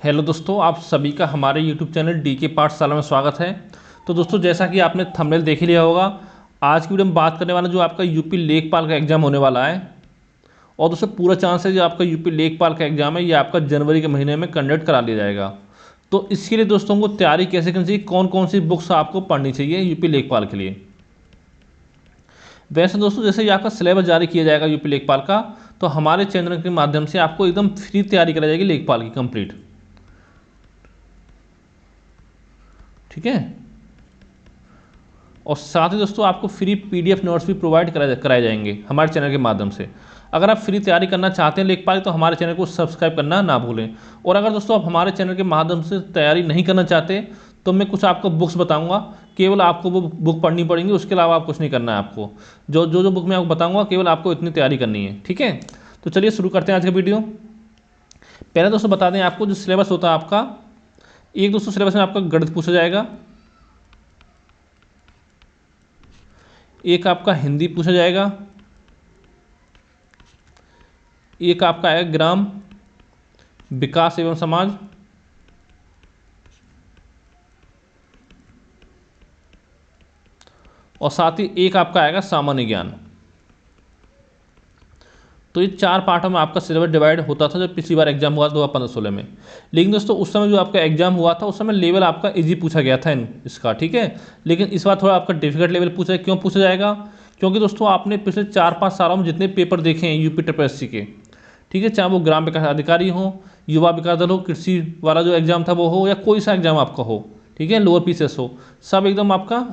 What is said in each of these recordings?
Hello दोस्तों, आप सभी का हमारे यूट्यूब चैनल डी के पाठशाला में स्वागत है। तो दोस्तों, जैसा कि आपने थंबनेल देख ही लिया होगा, आज की वीडियो में बात करने वाला जो आपका यूपी लेखपाल का एग्ज़ाम होने वाला है। और दोस्तों, पूरा चांस है जो आपका यूपी लेखपाल का एग्ज़ाम है ये आपका जनवरी के महीने में कंडक्ट करा लिया जाएगा। तो इसके लिए दोस्तों को तैयारी कैसे करनी चाहिए, कौन कौन सी बुक्स आपको पढ़नी चाहिए यूपी लेखपाल के लिए। वैसे दोस्तों, जैसे ही आपका सिलेबस जारी किया जाएगा यूपी लेखपाल का, तो हमारे चैनल के माध्यम से आपको एकदम फ्री तैयारी कराई जाएगी लेखपाल की कंप्लीट। ठीक है। और साथ ही दोस्तों आपको फ्री पीडीएफ नोट्स भी प्रोवाइड कराए जाएंगे हमारे चैनल के माध्यम से। अगर आप फ्री तैयारी करना चाहते हैं लेखपाल, तो हमारे चैनल को सब्सक्राइब करना ना भूलें। और अगर दोस्तों आप हमारे चैनल के माध्यम से तैयारी नहीं करना चाहते, तो मैं कुछ आपको बुक्स बताऊंगा, केवल आपको वो बुक पढ़नी पड़ेंगी, उसके अलावा आप कुछ नहीं करना है आपको। जो बुक मैं आपको बताऊंगा, केवल आपको इतनी तैयारी करनी है। ठीक है, तो चलिए शुरू करते हैं आज का वीडियो। पहले दोस्तों बता दें आपको, जो सिलेबस होता है आपका, एक दोस्तों सिलेबस में आपका गणित पूछा जाएगा, एक आपका हिंदी पूछा जाएगा, एक आपका आएगा ग्राम, विकास एवं समाज, और साथ ही एक आपका आएगा सामान्य ज्ञान। तो ये चार पार्टों में आपका सिलेबस डिवाइड होता था जब पिछली बार एग्जाम हुआ 2015-16 में। लेकिन दोस्तों उस समय जो आपका एग्जाम हुआ था, उस समय लेवल आपका इजी पूछा गया था इसका। ठीक है, लेकिन इस बार थोड़ा आपका डिफिकल्ट लेवल पूछा है। क्यों पूछा जाएगा? क्योंकि दोस्तों आपने पिछले 4-5 सालों में जितने पेपर देखे हैं यूपी TPSC के, ठीक है, चाहे वो ग्राम विकास अधिकारी हो, युवा विकास दल हो, कृषि वाला जो एग्जाम था वो हो, या कोई सा एग्जाम आपका हो, ठीक है, लोअर PCS हो, सब एकदम आपका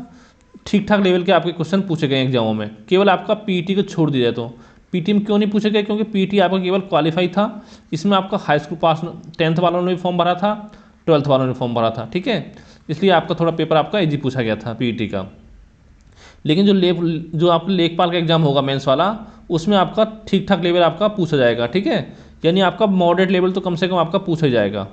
ठीक ठाक लेवल के आपके क्वेश्चन पूछे गए एग्जामों में। केवल आपका पीटी को छोड़ दिया जाए तो पीटी में क्यों नहीं पूछे गए? क्योंकि पीटी आपका केवल क्वालिफाई था, इसमें आपका हाई स्कूल पास 10th वालों ने भी फॉर्म भरा था, 12th वालों ने फॉर्म भरा था। ठीक है, इसलिए आपका थोड़ा पेपर आपका इजी पूछा गया था पीटी का। लेकिन जो आपका लेखपाल का एग्जाम होगा मेंस वाला, उसमें आपका ठीक ठाक लेवल आपका पूछा जाएगा। ठीक है, यानी आपका मॉडरेट लेवल तो कम से कम आपका पूछा जाएगा।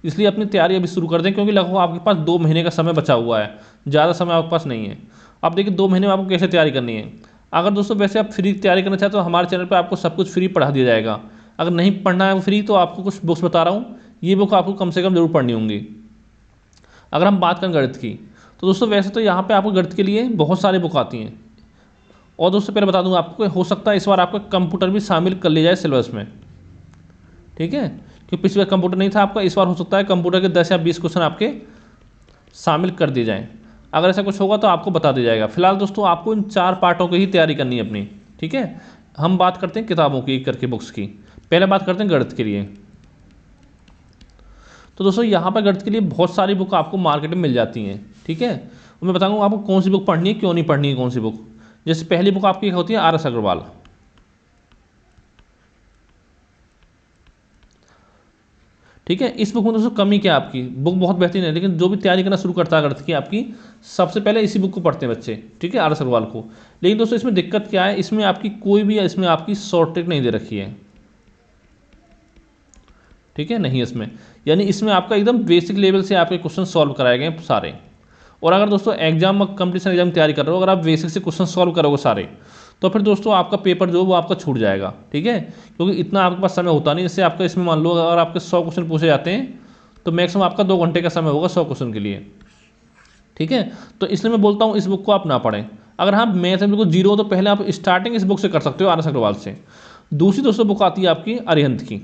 इसलिए अपनी तैयारी अभी शुरू कर दें, क्योंकि लगभग आपके पास 2 महीने का समय बचा हुआ है, ज़्यादा समय आपके पास नहीं है। अब देखिए 2 महीने में आपको कैसे तैयारी करनी है। अगर दोस्तों वैसे आप फ्री तैयारी करना चाहते हो, तो हमारे चैनल पर आपको सब कुछ फ्री पढ़ा दिया जाएगा। अगर नहीं पढ़ना है वो फ्री, तो आपको कुछ बुक्स बता रहा हूँ, ये बुक आपको कम से कम जरूर पढ़नी होंगी। अगर हम बात करें गणित की, तो दोस्तों वैसे तो यहाँ पर आपको गणित के लिए बहुत सारी बुक आती हैं। और दोस्तों पहले बता दूँगा आपको, हो सकता है इस बार आपका कंप्यूटर भी शामिल कर लिया जाए सिलेबस में। ठीक है, क्योंकि पिछले बार कंप्यूटर नहीं था आपका, इस बार हो सकता है कंप्यूटर के 10 या 20 क्वेश्चन आपके शामिल कर दिए जाएं। अगर ऐसा कुछ होगा तो आपको बता दिया जाएगा। फिलहाल दोस्तों आपको इन 4 पार्टों की ही तैयारी करनी है अपनी। ठीक है, हम बात करते हैं किताबों की, एक करके बुक्स की। पहले बात करते हैं गणित के लिए। तो दोस्तों यहाँ पर गणित के लिए बहुत सारी बुक आपको मार्केट में मिल जाती हैं। ठीक है, मैं बताऊँगा आपको कौन सी बुक पढ़नी है, क्यों नहीं पढ़नी है कौन सी बुक। जैसे पहली बुक आपकी होती है RS अग्रवाल। ठीक है, इस बुक में दोस्तों कमी क्या है, आपकी बुक बहुत बेहतरीन है, लेकिन जो भी तैयारी करना शुरू करता है गणित की आपकी, सबसे पहले इसी बुक को पढ़ते हैं बच्चे। ठीक है, RS अग्रवाल को। लेकिन दोस्तों इसमें दिक्कत क्या है, इसमें आपकी कोई भी इसमें आपकी शॉर्ट ट्रिक नहीं दे रखी है। ठीक है, नहीं इसमें, यानी इसमें आपका एकदम बेसिक लेवल से आपके क्वेश्चन सॉल्व कराए गए सारे। और अगर दोस्तों एग्जाम कंपटीशन एग्जाम की तैयारी कर रहे हो, अगर आप बेसिक से क्वेश्चन सॉल्व करोगे सारे, तो फिर दोस्तों आपका पेपर जो वो आपका छूट जाएगा। ठीक है, क्योंकि इतना आपके पास समय होता नहीं। जैसे आपका इसमें मान लो अगर आपके 100 क्वेश्चन पूछे जाते हैं, तो मैक्सिमम आपका 2 घंटे का समय होगा 100 क्वेश्चन के लिए। ठीक है, तो इसलिए मैं बोलता हूँ इस बुक को आप ना पढ़ें। अगर हाँ मैथ में बिल्कुल जीरो हो, तो पहले आप स्टार्टिंग इस बुक से कर सकते हो, RS अग्रवाल से। दूसरी दोस्तों बुक आती है आपकी अरिहंत की।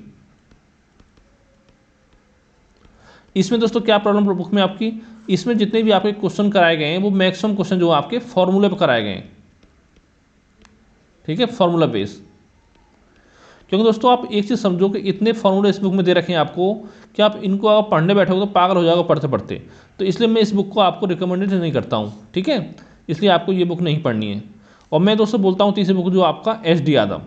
इसमें दोस्तों क्या प्रॉब्लम बुक में आपकी, इसमें जितने भी आपके क्वेश्चन कराए गए हैं, वो मैक्सिमम क्वेश्चन जो आपके फॉर्मूले पर कराए गए हैं। ठीक है, फॉर्मूला बेस। क्योंकि दोस्तों आप एक चीज़ समझो कि इतने फॉर्मूले इस बुक में दे रखे हैं आपको, कि आप इनको अगर पढ़ने बैठोगे तो पागल हो जाओगे पढ़ते पढ़ते। तो इसलिए मैं इस बुक को आपको रिकमेंडेड नहीं करता हूँ। ठीक है, इसलिए आपको ये बुक नहीं पढ़नी है। और मैं दोस्तों बोलता हूँ तीसरी बुक जो आपका SD यादव।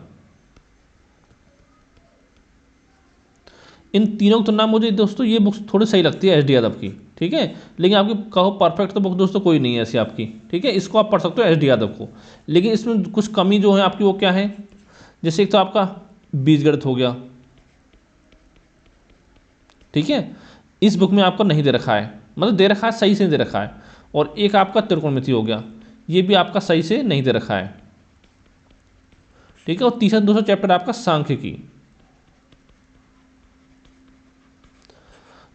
इन तीनों की तुलना मुझे दोस्तों ये बुक्स थोड़ी सही लगती है SD यादव की। ठीक है, लेकिन आपकी कहो परफेक्ट तो बुक दोस्तों कोई नहीं है ऐसी आपकी। ठीक है, इसको आप पढ़ सकते हो SD यादव को। लेकिन इसमें कुछ कमी जो है आपकी, वो क्या है, जैसे एक तो आपका बीजगणित हो गया। ठीक है, इस बुक में आपको नहीं दे रखा है, मतलब दे रखा है सही से नहीं दे रखा है। और एक आपका त्रिकोणमिति हो गया, ये भी आपका सही से नहीं दे रखा है। ठीक है, और तीसरा दूसरा चैप्टर आपका सांख्यिकी।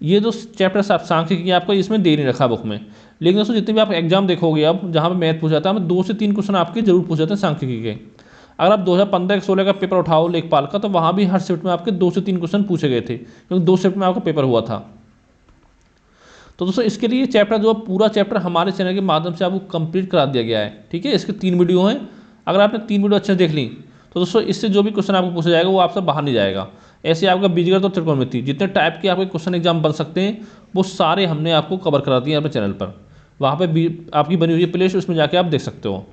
ये जो चैप्टर सांख्यिकी आपको इसमें दे नहीं रखा बुक में, लेकिन दोस्तों जितने भी आप एग्जाम देखोगे अब जहाँ पे मैथ पूछा था, हमें 2 से 3 क्वेश्चन आपके जरूर पूछे जाते हैं सांख्यिकी के। अगर आप 2015-16 का पेपर उठाओ लेखपाल का, तो वहाँ भी हर शिफ्ट में आपके 2 से 3 क्वेश्चन पूछे गए थे, क्योंकि 2 शिफ्ट में आपका पेपर हुआ था। तो दोस्तों इसके लिए चैप्टर जो पूरा चैप्टर हमारे चैनल के माध्यम से आपको कंप्लीट करा दिया गया है, ठीक है। इसके 3 वीडियो हैं, अगर आपने 3 वीडियो अच्छे से देख ली तो दोस्तों इससे जो भी क्वेश्चन आपको पूछा जाएगा वो आपसे बाहर नहीं जाएगा। ऐसे आपका बीजगणित और त्रिकोणमिति जितने टाइप के आपके क्वेश्चन एग्जाम बन सकते हैं वो सारे हमने आपको कवर करा दिए अपने चैनल पर। वहाँ पे भी आपकी बनी हुई है प्लेलिस्ट, उसमें जाके आप देख सकते हो।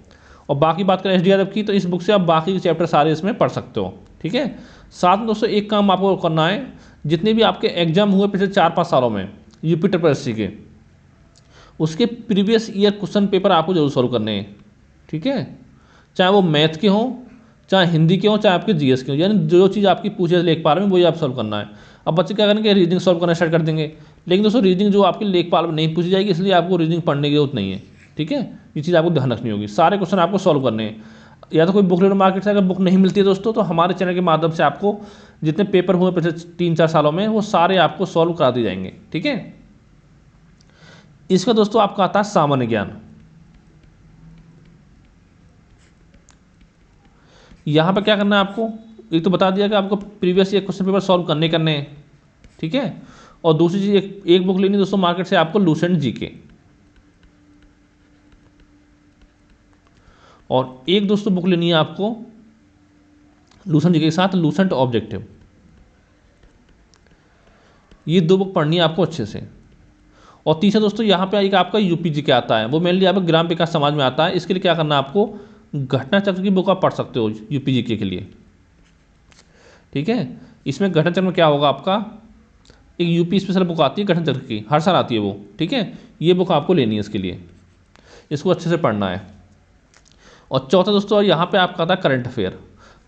और बाकी बात करें एसडी यादव की, तो इस बुक से आप बाकी के चैप्टर सारे इसमें पढ़ सकते हो, ठीक है। साथ में दोस्तों एक काम आपको करना है, जितने भी आपके एग्जाम हुए पिछले 4-5 सालों में यूपी ट्रिपल के, उसके प्रीवियस ईयर क्वेश्चन पेपर आपको जरूर सॉल्व करने हैं, ठीक है। चाहे वो मैथ के हों, चाहे हिंदी के हों, चाहे आपके जीएस के हों, यानी जो चीज़ आपकी पूछे लेखपाल में वही आप सॉल्व करना है। अब बच्चे क्या करेंगे, रीजनिंग सॉल्व करना स्टार्ट कर देंगे, लेकिन दोस्तों रीजनिंग जो आपकी लेखपाल में नहीं पूछी जाएगी, इसलिए आपको रीजनिंग पढ़ने की जरूरत नहीं है, ठीक है। ये चीज़ आपको ध्यान रखनी होगी, सारे क्वेश्चन आपको सॉल्व करने हैं। या तो कोई बुक रीडर मार्केट से अगर बुक नहीं मिलती है दोस्तों, तो हमारे चैनल के माध्यम से आपको जितने पेपर हुए पिछले 3-4 सालों में वो सारे आपको सॉल्व करा दिए जाएंगे, ठीक है। इसका दोस्तों आपका आता है सामान्य ज्ञान। यहाँ पर क्या करना है आपको, एक तो बता दिया कि आपको previous year question paper solve करने हैं, ठीक है। और दूसरी चीज़ एक बुक लेनी दोस्तों मार्केट से आपको लूसेंट जीके, और एक दोस्तों बुक लेनी है आपको लूसेंट जीके के साथ लूसेंट ऑब्जेक्टिव। ये 2 बुक पढ़नी है आपको अच्छे से। और तीसरा दोस्तों यहाँ पे एक आपका यूपी जीके आता है, वो मेनली आपका ग्राम विकास समाज में आता है। इसके लिए क्या करना है आपको, घटना चक्र की बुक आप पढ़ सकते हो यूपी जीके के लिए, ठीक है। इसमें घटना चक्र में क्या होगा, आपका एक यूपी स्पेशल बुक आती है घटना चक्र की, हर साल आती है वो, ठीक है। ये बुक आपको लेनी है, इसके लिए इसको अच्छे से पढ़ना है। और चौथा दोस्तों यहाँ पे आपका आता है करंट अफेयर।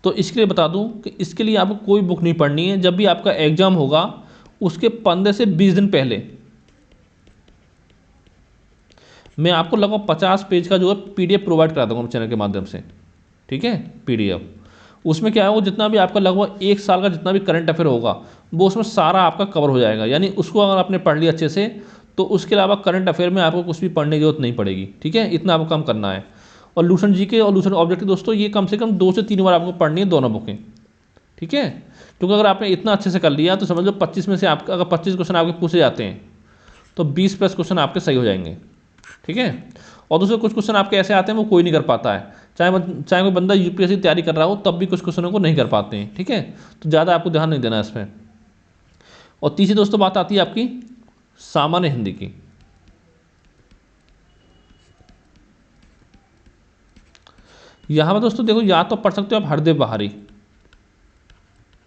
तो इसके लिए बता दूँ कि इसके लिए आपको कोई बुक नहीं पढ़नी है। जब भी आपका एग्जाम होगा उसके 15 से 20 दिन पहले मैं आपको लगभग 50 पेज का जो है पीडीएफ प्रोवाइड करा दूँगा चैनल के माध्यम से, ठीक है। पीडीएफ उसमें क्या होगा, जितना भी आपका लगभग 1 साल का जितना भी करंट अफेयर होगा वो उसमें सारा आपका कवर हो जाएगा। यानी उसको अगर आपने पढ़ लिया अच्छे से तो उसके अलावा करंट अफेयर में आपको कुछ भी पढ़ने की जरूरत नहीं पड़ेगी, ठीक है। इतना आपको काम करना है। और लूसेंट जीके और लूसेंट ऑब्जेक्टिव दोस्तों ये कम से कम 2 से 3 बार आपको पढ़नी है दोनों बुकें, ठीक है। क्योंकि अगर आपने इतना अच्छे से कर लिया तो समझ लो 25 में से आपका अगर 25 क्वेश्चन आपके पूछे जाते हैं तो 20+ क्वेश्चन आपके सही हो जाएंगे, ठीक है। और दूसरे कुछ क्वेश्चन आपके ऐसे आते हैं वो कोई नहीं कर पाता है, चाहे कोई बंदा यूपीएससी तैयारी कर रहा हो तब भी कुछ क्वेश्चनों को नहीं कर पाते हैं, ठीक है। तो ज़्यादा आपको ध्यान नहीं देना है इसमें। और तीसरी दोस्तों बात आती है आपकी सामान्य हिंदी की। यहाँ पर दोस्तों देखो, या तो पढ़ सकते हो आप हरदेव बहारी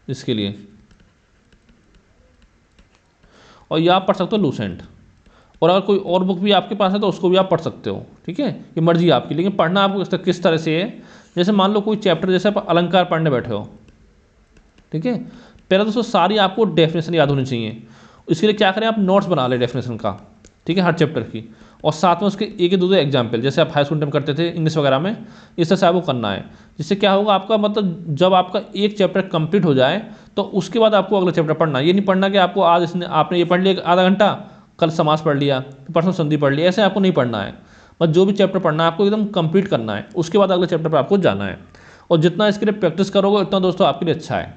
इसके लिए, और या आप पढ़ सकते हो लूसेंट। और अगर कोई और बुक भी आपके पास है तो उसको भी आप पढ़ सकते हो, ठीक है। ये मर्जी आपकी, लेकिन पढ़ना आपको किस तरह से है। जैसे मान लो कोई चैप्टर जैसे आप अलंकार पढ़ने बैठे हो, ठीक है। पहले दोस्तों सारी आपको डेफिनेशन याद होनी चाहिए। इसके लिए क्या करें, आप नोट्स बना लें डेफिनेशन का, ठीक है, हर चैप्टर की। और साथ में उसके एक दो एग्जाम्पल जैसे आप हाई स्कूल टाइम करते थे इंग्लिश वगैरह में, इस तरह से आपको करना है। जिससे क्या होगा, आपका मतलब जब आपका एक चैप्टर कंप्लीट हो जाए तो उसके बाद आपको अगला चैप्टर पढ़ना है। ये नहीं पढ़ना कि आपको आज आपने ये पढ़ लिया आधा घंटा, कल समास पढ़ लिया, परसों संधि पढ़ लिया, ऐसे आपको नहीं पढ़ना है। बस जो भी चैप्टर पढ़ना है आपको एकदम कंप्लीट करना है, उसके बाद अगले चैप्टर पर आपको जाना है। और जितना इसके लिए प्रैक्टिस करोगे उतना दोस्तों आपके लिए अच्छा है।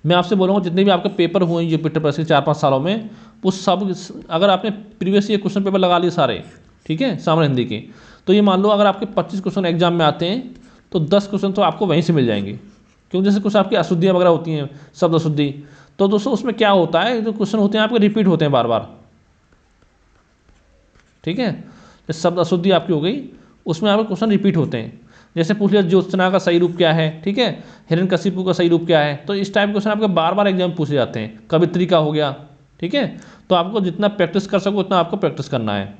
मैं आपसे बोलूँगा जितने भी आपके पेपर हुए हैं यूपी ट्रिपल 4-5 सालों में, वो सब अगर आपने प्रीवियस ईयर क्वेश्चन पेपर लगा लिए सारे, ठीक है, सामान्य हिंदी के, तो ये मान लो अगर आपके 25 क्वेश्चन एग्जाम में आते हैं तो 10 क्वेश्चन तो आपको वहीं से मिल जाएंगे। क्योंकि जैसे कुछ आपकी अशुद्धियाँ वगैरह होती हैं, शब्द अशुद्धि, तो दोस्तों उसमें क्या होता है, जो क्वेश्चन होते हैं आपके रिपीट होते हैं बार बार, ठीक है। जैसे शब्द अशुद्धि आपकी हो गई, उसमें आपके क्वेश्चन रिपीट होते हैं। जैसे पूछ लिया ज्योत्सना का सही रूप क्या है, ठीक है, हिरण्यकशिपु का सही रूप क्या है। तो इस टाइप के क्वेश्चन आपके बार बार एग्जाम पूछे जाते हैं। कवित्री का हो गया, ठीक है। तो आपको जितना प्रैक्टिस कर सको उतना आपको प्रैक्टिस करना है।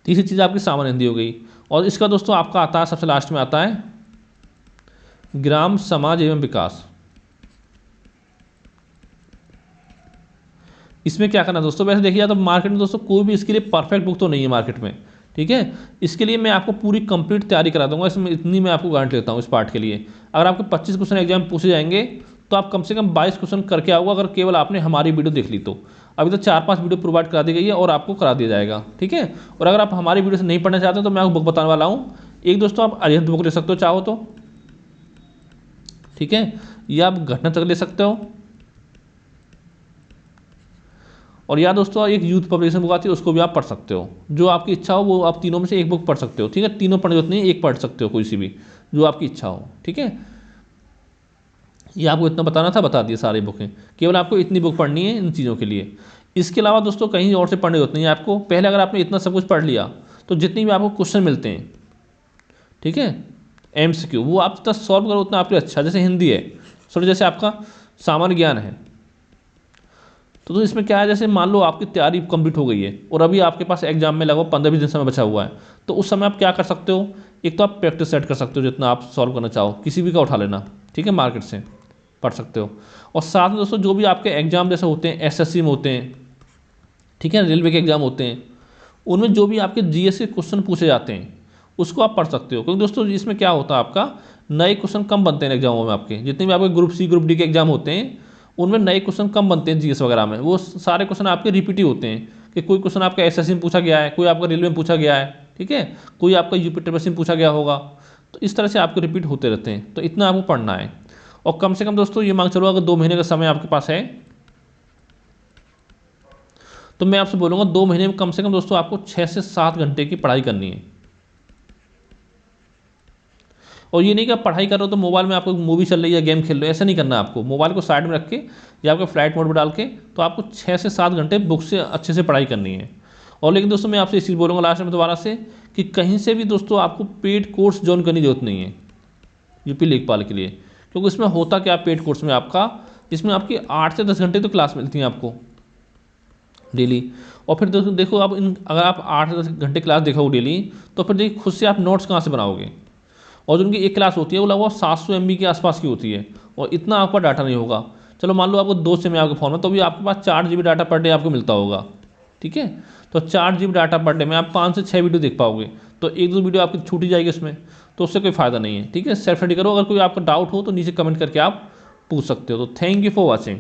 तीसरी चीज़ आपकी सामान्य हिंदी हो गई। और इसका दोस्तों आपका आता है, सबसे लास्ट में आता है ग्राम समाज एवं विकास। इसमें क्या करना है दोस्तों, वैसे देखिए तो मार्केट में दोस्तों कोई भी इसके लिए परफेक्ट बुक तो नहीं है मार्केट में, ठीक है। इसके लिए मैं आपको पूरी कंप्लीट तैयारी करा दूंगा, इसमें इतनी मैं आपको गारंटी लेता हूँ इस पार्ट के लिए। अगर आपके 25 क्वेश्चन एग्जाम पूछे जाएंगे तो आप कम से कम 22 क्वेश्चन करके आओगे अगर केवल आपने हमारी वीडियो देख ली तो। अभी तो 4-5 वीडियो प्रोवाइड करा दी गई है और आपको करा दिया जाएगा, ठीक है। और अगर आप हमारी वीडियो से नहीं पढ़ना चाहते तो मैं आपको बुक बताने वाला हूँ। एक दोस्तों आप अरिहंत बुक ले सकते हो चाहो तो, ठीक है, या आप घटना चक्र ले सकते हो, और या दोस्तों एक यूथ पब्लिकेशन बुक आती है उसको भी आप पढ़ सकते हो। जो आपकी इच्छा हो वो आप तीनों में से एक बुक पढ़ सकते हो, ठीक है। तीनों पढ़ने की जरूरत नहीं है, एक पढ़ सकते हो कोई सी भी जो आपकी इच्छा हो, ठीक है। ये आपको इतना बताना था, बता दिए सारी बुकें। केवल आपको इतनी बुक पढ़नी है इन चीज़ों के लिए। इसके अलावा दोस्तों कहीं और से पढ़ने की जरूरत नहीं है आपको। पहले अगर आपने इतना सब कुछ पढ़ लिया तो जितनी भी आपको क्वेश्चन मिलते हैं, ठीक है, MCQ, वो आप जितना सॉल्व करो उतना आपके लिए अच्छा। जैसे हिंदी है, सॉरी जैसे आपका सामान्य ज्ञान है, तो इसमें क्या है, जैसे मान लो आपकी तैयारी कंप्लीट हो गई है और अभी आपके पास एग्जाम में लगभग 15-20 दिन समय बचा हुआ है, तो उस समय आप क्या कर सकते हो, एक तो आप प्रैक्टिस सेट कर सकते हो, जितना आप सॉल्व करना चाहो किसी भी का उठा लेना, ठीक है, मार्केट से पढ़ सकते हो। और साथ में दोस्तों जो भी आपके एग्जाम जैसे होते हैं, SSC में होते हैं, ठीक है, रेलवे के एग्जाम होते हैं, उनमें जो भी आपके GS के क्वेश्चन पूछे जाते हैं उसको आप पढ़ सकते हो। क्योंकि दोस्तों इसमें क्या होता है, आपका नए क्वेश्चन कम बनते हैं एग्जामों में। आपके जितने भी आपके ग्रुप C ग्रुप D के एग्जाम होते हैं उनमें नए क्वेश्चन कम बनते हैं GS वगैरह में। वो सारे क्वेश्चन आपके रिपीट ही होते हैं कि कोई क्वेश्चन आपका SSC में पूछा गया है, कोई आपका रेलवे में पूछा गया है, ठीक है, कोई आपका UP में पूछा गया होगा। तो इस तरह से आपके रिपीट होते रहते हैं, तो इतना आपको पढ़ना है। और कम से कम दोस्तों ये मांग चलो अगर 2 महीने का समय आपके पास है तो मैं आपसे बोलूँगा 2 महीने में कम से कम दोस्तों आपको 6 से 7 घंटे की पढ़ाई करनी है। और ये नहीं कि आप पढ़ाई कर रहे हो तो मोबाइल में आपको मूवी चल रही है, गेम खेल रहे हो, ऐसा नहीं करना है आपको। मोबाइल को साइड में रख के या आपके फ्लाइट मोड में डाल के तो आपको 6 से 7 घंटे बुक से अच्छे से पढ़ाई करनी है। और लेकिन दोस्तों मैं आपसे इस चीज़ बोलूँगा लास्ट में दोबारा से कि कहीं से भी दोस्तों आपको पेड कोर्स ज्वाइन करने की जरूरत नहीं है यूपी लेखपाल के लिए। क्योंकि इसमें होता क्या पेड कोर्स में आपका, इसमें आपकी 8 से 10 घंटे तो क्लास मिलती है आपको डेली। और फिर देखो आप अगर आप 8 से 10 घंटे क्लास देखोगे डेली तो फिर देखिए खुद से आप नोट्स कहाँ से बनाओगे। और जो उनकी एक क्लास होती है वो लगभग 700 MB के आसपास की होती है और इतना आपका डाटा नहीं होगा। चलो मान लो आपको 2 सिम है आपके फ़ोन में, तो भी आपके पास 4 GB डाटा पर डे आपको मिलता होगा, ठीक है। तो 4 GB डाटा पर डे में आप 5 से 6 वीडियो देख पाओगे, तो 1-2 वीडियो आपकी छूटी जाएगी उसमें, तो उससे कोई फ़ायदा नहीं है, ठीक है। सेल्फ स्टडी करो। अगर कोई आपका डाउट हो तो नीचे कमेंट करके आप पूछ सकते हो। तो थैंक यू फॉर वॉचिंग।